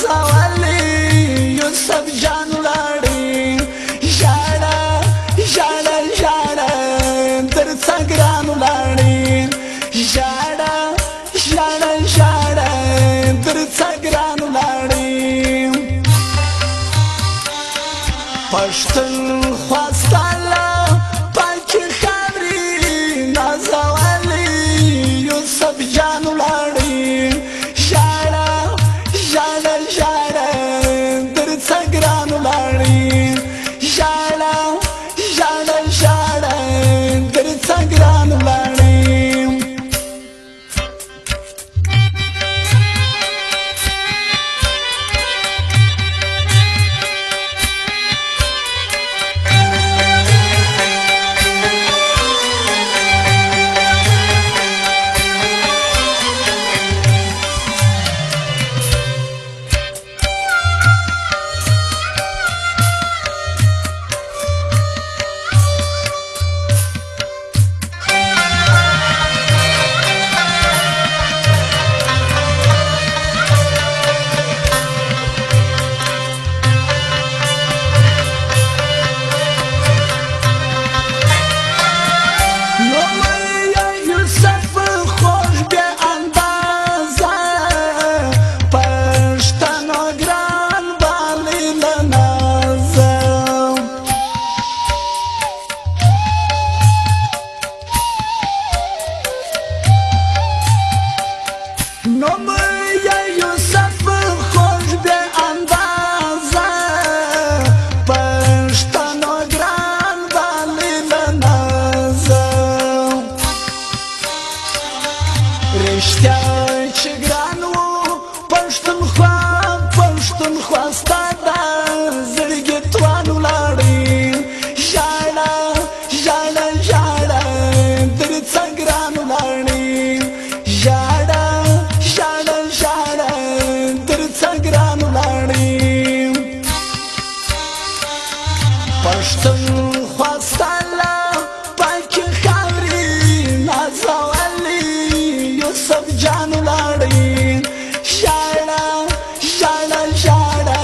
نازولې یوسف جان ولاړې ژاړه ژاړه ژاړه تر څه ګران ولاړې ژاړه ژاړه ژاړه تر څه ګران ولاړې پښتونخوا ستا له پاکې خاورې نازولې یوسف جان ولاړې ژاړه ژاړه ژاړه تر څه ګران ولاړې ژاړه ژاړه ژاړه تر څه ګران ولاړې رښتیا چې ګران و پښتونخوا پښتونخوا ستا د زړګي توان ولاړې ژاړه ژاړه ژاړه تر څه ګران ولاړې ژاړه ژاړه ژاړه تر څه ګران ولاړې پښتونخوا ستا له پاکې خاورې نازولې یوسف جان ولاړې ژاړه ژاړه ژاړه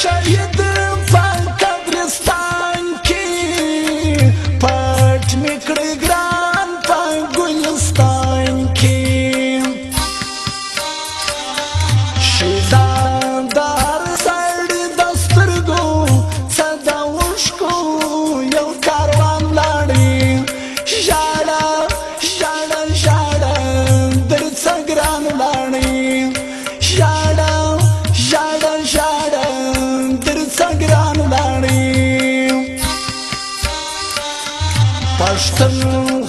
شهید په قبرستان کې پټ مې کړی ګران په ګلستان کې شهیدان د هر سړي د سترګو څه د اوښکو یو کاروان لاړې ژاړه ژاړه ژاړه در څه ګران لاړې ژاړه ژاړه ژاړه در څه ګران لاړې پښتون